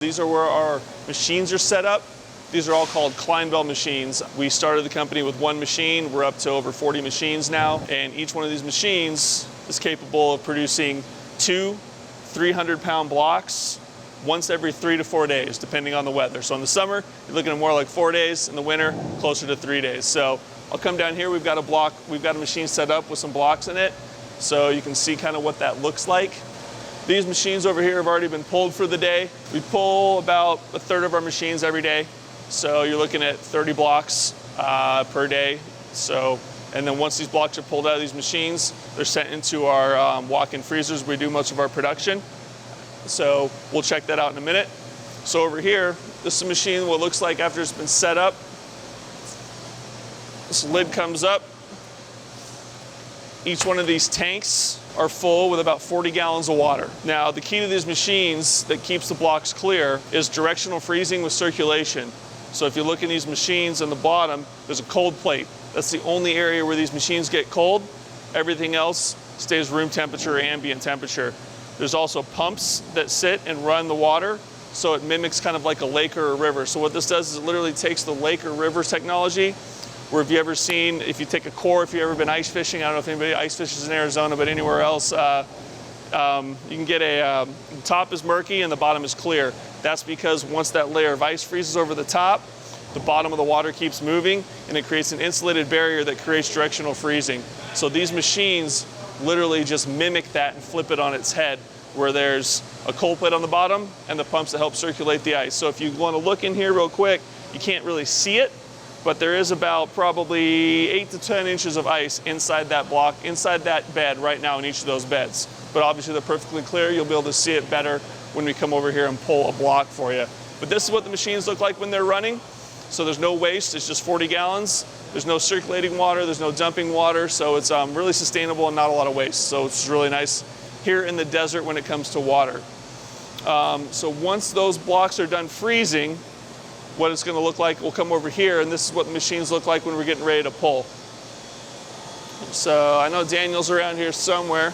These are where our machines are set up. These are all called Kleinbell machines. We started the company with one machine. We're up to over 40 machines now, and each one of these machines is capable of producing 2 300-pound blocks once every 3 to 4 days, depending on the weather. So in the summer, you're looking at more like 4 days. In the winter, closer to 3 days. So I'll come down here. We've got a machine set up with some blocks in it, so you can see kind of what that looks like. These machines over here have already been pulled for the day. We pull about a third of our machines every day. So you're looking at 30 blocks per day. And then once these blocks are pulled out of these machines, they're sent into our walk-in freezers where we do most of our production. So we'll check that out in a minute. So over here, this is a machine, what it looks like after it's been set up. This lid comes up. Each one of these tanks are full with about 40 gallons of water. Now, the key to these machines that keeps the blocks clear is directional freezing with circulation. So if you look in these machines on the bottom, there's a cold plate. That's the only area where these machines get cold. Everything else stays room temperature or ambient temperature. There's also pumps that sit and run the water, so it mimics kind of like a lake or a river. So what this does is it literally takes the lake or river technology, where if you take a core, if you've ever been ice fishing, I don't know if anybody ice fishes in Arizona, but anywhere else, you can get the top is murky and the bottom is clear. That's because once that layer of ice freezes over the top, the bottom of the water keeps moving and it creates an insulated barrier that creates directional freezing. So these machines literally just mimic that and flip it on its head, where there's a cold plate on the bottom and the pumps that help circulate the ice. So if you want to look in here real quick, you can't really see it, but there is about probably 8 to 10 inches of ice inside that block, inside that bed right now in each of those beds. But obviously they're perfectly clear. You'll be able to see it better when we come over here and pull a block for you. But this is what the machines look like when they're running. So there's no waste, it's just 40 gallons. There's no circulating water, there's no dumping water, so it's really sustainable and not a lot of waste. So it's really nice here in the desert when it comes to water. So once those blocks are done freezing, what it's going to look like, we'll come over here, and this is what the machines look like when we're getting ready to pull. So I know Daniel's around here somewhere.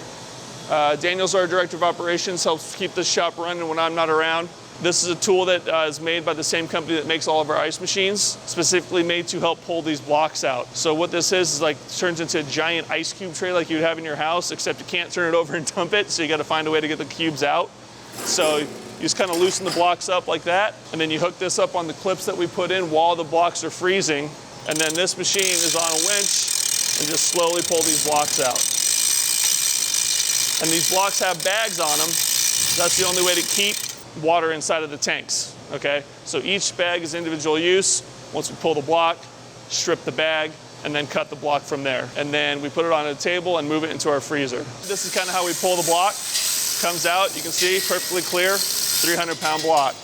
Daniel's our director of operations, helps keep this shop running when I'm not around. This is a tool that is made by the same company that makes all of our ice machines, specifically made to help pull these blocks out. So what this is like turns into a giant ice cube tray like you'd have in your house, except you can't turn it over and dump it, so you got to find a way to get the cubes out. So you just kind of loosen the blocks up like that, and then you hook this up on the clips that we put in while the blocks are freezing, and then this machine is on a winch and just slowly pull these blocks out. And these blocks have bags on them. That's the only way to keep water inside of the tanks, okay? So each bag is individual use. Once we pull the block, strip the bag, and then cut the block from there. And then we put it on a table and move it into our freezer. This is kind of how we pull the block. Comes out, you can see, perfectly clear, 300-pound block.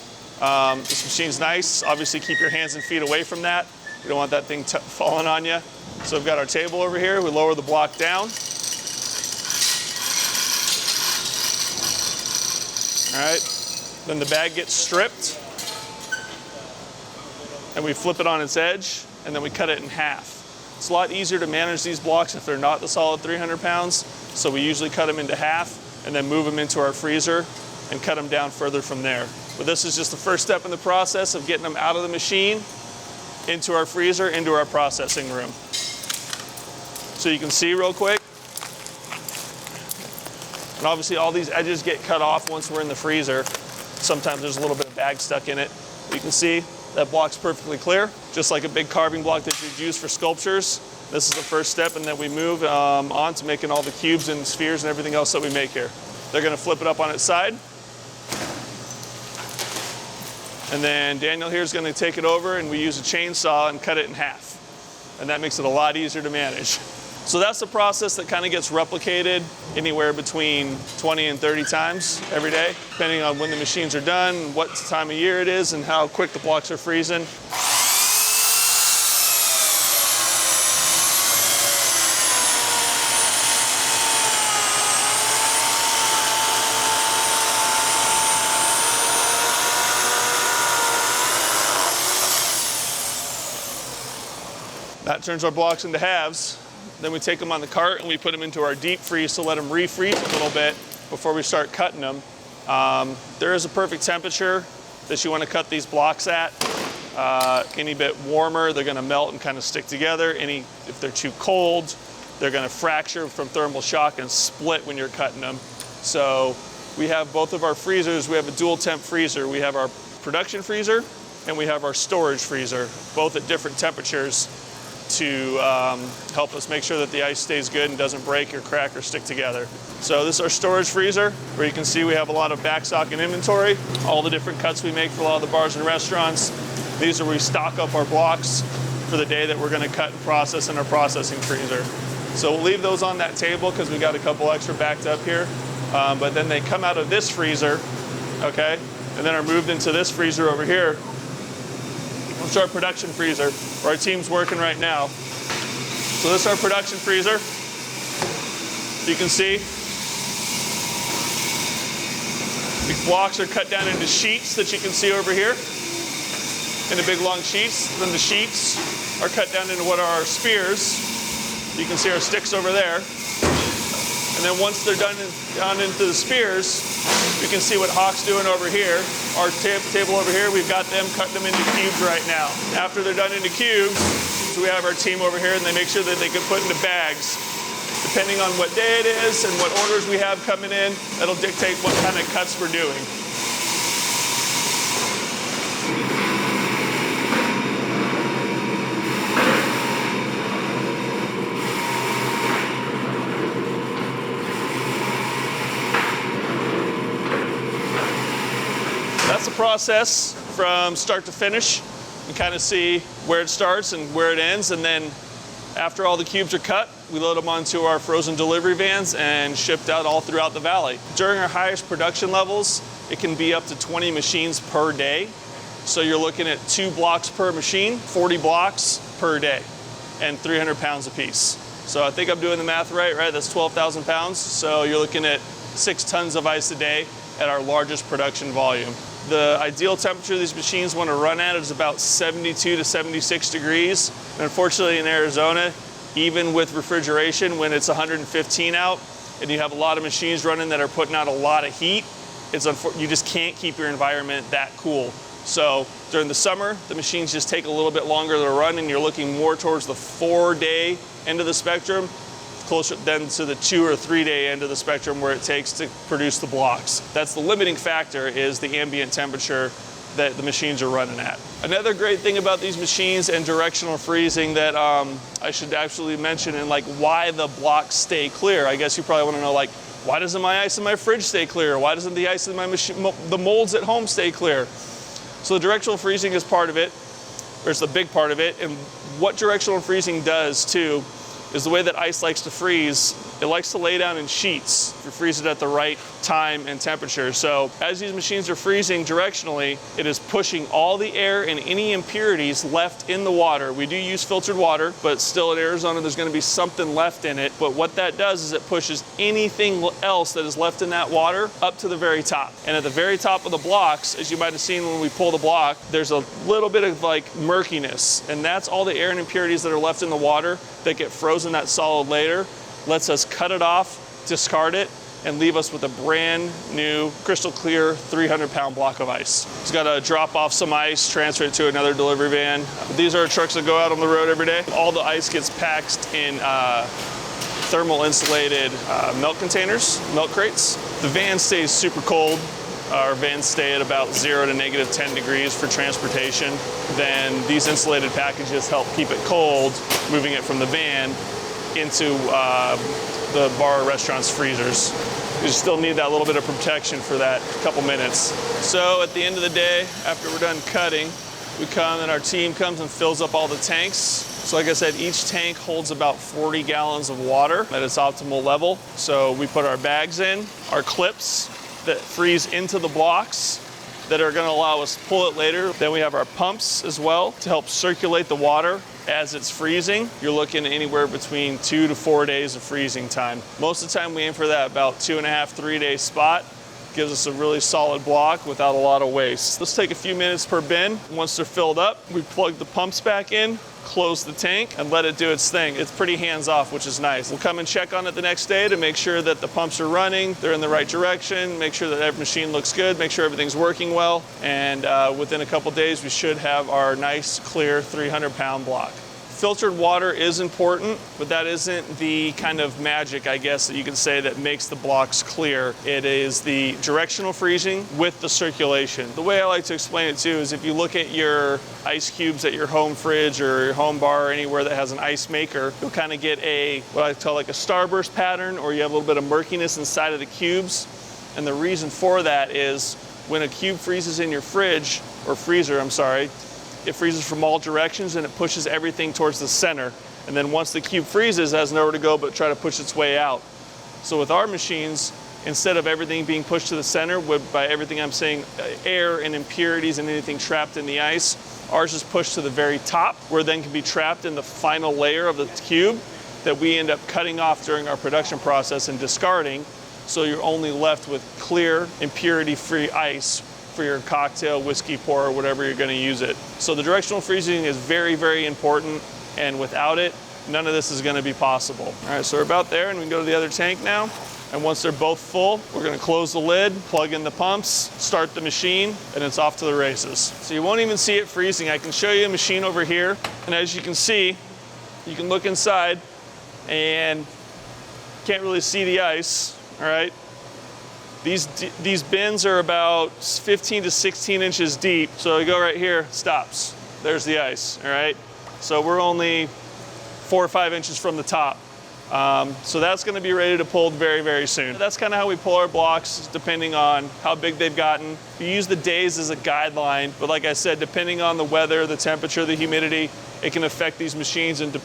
This machine's nice. Obviously keep your hands and feet away from that. You don't want that thing falling on you. So we've got our table over here. We lower the block down. All right. Then the bag gets stripped, and we flip it on its edge, and then we cut it in half. It's a lot easier to manage these blocks if they're not the solid 300 pounds, so we usually cut them into half and then move them into our freezer and cut them down further from there. But this is just the first step in the process of getting them out of the machine, into our freezer, into our processing room. So you can see real quick, and obviously all these edges get cut off once we're in the freezer. Sometimes there's a little bit of bag stuck in it. You can see that block's perfectly clear, just like a big carving block that you'd use for sculptures. This is the first step, and then we move on to making all the cubes and spheres and everything else that we make here. They're gonna flip it up on its side. And then Daniel here is gonna take it over, and we use a chainsaw and cut it in half. And that makes it a lot easier to manage. So that's the process that kind of gets replicated anywhere between 20 and 30 times every day, depending on when the machines are done, what time of year it is, and how quick the blocks are freezing. That turns our blocks into halves. Then we take them on the cart and we put them into our deep freeze to let them refreeze a little bit before we start cutting them. There is a perfect temperature that you want to cut these blocks at. Any bit warmer, they're going to melt and kind of stick together. If they're too cold, they're going to fracture from thermal shock and split when you're cutting them. So we have both of our freezers. We have a dual temp freezer. We have our production freezer and we have our storage freezer, both at different temperatures to help us make sure that the ice stays good and doesn't break or crack or stick together. So this is our storage freezer, where you can see we have a lot of backstock and inventory, all the different cuts we make for a lot of the bars and restaurants. These are where we stock up our blocks for the day that we're going to cut and process in our processing freezer. So we'll leave those on that table because we got a couple extra backed up here. But then they come out of this freezer, okay, and then are moved into this freezer over here. It's our production freezer, where our team's working right now. So this is our production freezer. You can see the blocks are cut down into sheets that you can see over here, into big long sheets. Then the sheets are cut down into what are our spears. You can see our sticks over there. And then once they're done into the spears, you can see what Hawk's doing over here. Our table over here, we've got them cutting them into cubes right now. After they're done into cubes, so we have our team over here and they make sure that they can put into bags. Depending on what day it is and what orders we have coming in, that'll dictate what kind of cuts we're doing. That's the process from start to finish. You kind of see where it starts and where it ends, and then after all the cubes are cut, we load them onto our frozen delivery vans and shipped out all throughout the valley. During our highest production levels, it can be up to 20 machines per day. So you're looking at 2 blocks per machine, 40 blocks per day, and 300 pounds a piece. So I think I'm doing the math right? That's 12,000 pounds. So you're looking at 6 tons of ice a day at our largest production volume. The ideal temperature these machines want to run at is about 72 to 76 degrees. And unfortunately in Arizona, even with refrigeration, when it's 115 out and you have a lot of machines running that are putting out a lot of heat, you just can't keep your environment that cool. So during the summer, the machines just take a little bit longer to run and you're looking more towards the 4-day end of the spectrum, closer than to the 2 or 3-day end of the spectrum where it takes to produce the blocks. That's the limiting factor, is the ambient temperature that the machines are running at. Another great thing about these machines and directional freezing that I should actually mention, and like why the blocks stay clear. I guess you probably want to know, like, why doesn't my ice in my fridge stay clear? Why doesn't the ice in my machine, the molds at home, stay clear? So the directional freezing is part of it, or it's a big part of it. And what directional freezing does too is the way that ice likes to freeze. It likes to lay down in sheets if you freeze it at the right time and temperature. So as these machines are freezing directionally, it is pushing all the air and any impurities left in the water. We do use filtered water, but still in Arizona there's going to be something left in it. But what that does is it pushes anything else that is left in that water up to the very top. And at the very top of the blocks, as you might have seen when we pull the block, there's a little bit of like murkiness, and that's all the air and impurities that are left in the water that get frozen that solid later. Lets us cut it off, discard it, and leave us with a brand new, crystal clear 300-pound block of ice. It's got to drop off some ice, transfer it to another delivery van. These are trucks that go out on the road every day. All the ice gets packed in thermal insulated milk containers, milk crates. The van stays super cold. Our vans stay at about 0 to -10 degrees for transportation. Then these insulated packages help keep it cold, moving it from the van into the bar or restaurant's freezers. You still need that little bit of protection for that couple minutes. So at the end of the day, after we're done cutting, we come and our team comes and fills up all the tanks. So like I said, each tank holds about 40 gallons of water at its optimal level. So we put our bags in, our clips that freeze into the blocks that are going to allow us to pull it later. Then we have our pumps as well to help circulate the water as it's freezing. You're looking anywhere between 2 to 4 days of freezing time. Most of the time we aim for that about 2.5 to 3 day spot. Gives us a really solid block without a lot of waste. Let's take a few minutes per bin. Once they're filled up, we plug the pumps back in, close the tank, and let it do its thing. It's pretty hands-off, which is nice. We'll come and check on it the next day to make sure that the pumps are running, they're in the right direction, make sure that every machine looks good, make sure everything's working well, and within a couple days we should have our nice, clear 300-pound block. Filtered water is important, but that isn't the kind of magic, I guess, that you can say that makes the blocks clear. It is the directional freezing with the circulation. The way I like to explain it too is if you look at your ice cubes at your home fridge or your home bar or anywhere that has an ice maker, you'll kind of get what I call like a starburst pattern, or you have a little bit of murkiness inside of the cubes. And the reason for that is when a cube freezes in your fridge, or freezer, I'm sorry, it freezes from all directions and it pushes everything towards the center. And then once the cube freezes, it has nowhere to go but try to push its way out. So with our machines, instead of everything being pushed to the center, by everything I'm saying, air and impurities and anything trapped in the ice, ours is pushed to the very top, where it then can be trapped in the final layer of the cube that we end up cutting off during our production process and discarding. So you're only left with clear, impurity-free ice for your cocktail, whiskey pour, or whatever you're going to use it. So the directional freezing is very, very important, and without it, none of this is going to be possible. All right, so we're about there, and we can go to the other tank now. And once they're both full, we're going to close the lid, plug in the pumps, start the machine, and it's off to the races. So you won't even see it freezing. I can show you a machine over here, and as you can see, you can look inside, and can't really see the ice, all right? These bins are about 15 to 16 inches deep. So you go right here, stops. There's the ice, all right? So we're only 4 or 5 inches from the top. So that's gonna be ready to pull very, very soon. That's kind of how we pull our blocks, depending on how big they've gotten. You use the days as a guideline, but like I said, depending on the weather, the temperature, the humidity, it can affect these machines and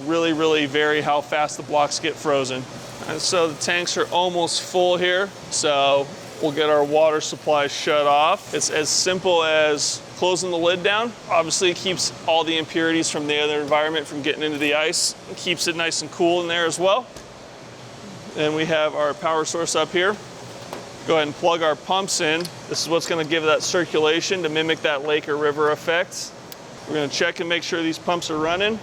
really vary how fast the blocks get frozen. And so the tanks are almost full here. So we'll get our water supply shut off. It's as simple as closing the lid down. Obviously it keeps all the impurities from the other environment from getting into the ice. It keeps it nice and cool in there as well. And we have our power source up here. Go ahead and plug our pumps in. This is what's gonna give that circulation to mimic that lake or river effect. We're gonna check and make sure these pumps are running.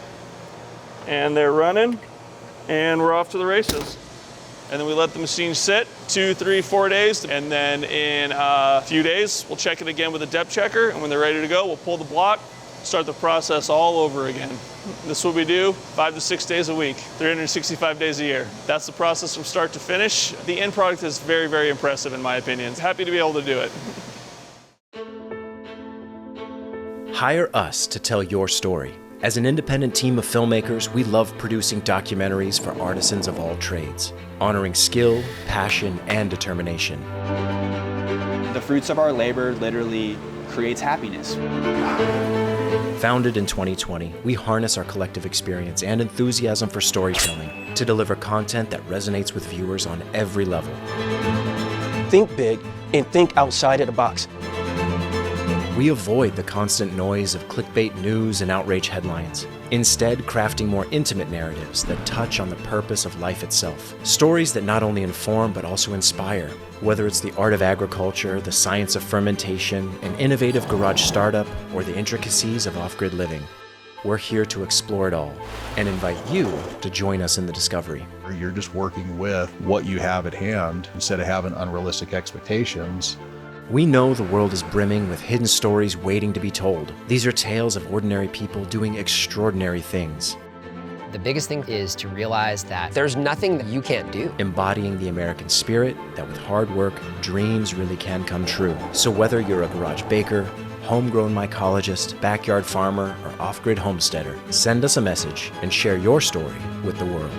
And they're running. And we're off to the races. And then we let the machine sit 2, 3, 4 days. And then in a few days, we'll check it again with a depth checker. And when they're ready to go, we'll pull the block, start the process all over again. This is what we do 5 to 6 days a week, 365 days a year. That's the process from start to finish. The end product is very, very impressive in my opinion. Happy to be able to do it. Hire us to tell your story. As an independent team of filmmakers, we love producing documentaries for artisans of all trades, honoring skill, passion, and determination. The fruits of our labor literally creates happiness. Founded in 2020, we harness our collective experience and enthusiasm for storytelling to deliver content that resonates with viewers on every level. Think big and think outside of the box. We avoid the constant noise of clickbait news and outrage headlines, instead crafting more intimate narratives that touch on the purpose of life itself. Stories that not only inform but also inspire, whether it's the art of agriculture, the science of fermentation, an innovative garage startup, or the intricacies of off-grid living. We're here to explore it all and invite you to join us in the discovery. You're just working with what you have at hand instead of having unrealistic expectations. We know the world is brimming with hidden stories waiting to be told. These are tales of ordinary people doing extraordinary things. The biggest thing is to realize that there's nothing that you can't do. Embodying the American spirit that with hard work, dreams really can come true. So whether you're a garage baker, homegrown mycologist, backyard farmer, or off-grid homesteader, send us a message and share your story with the world.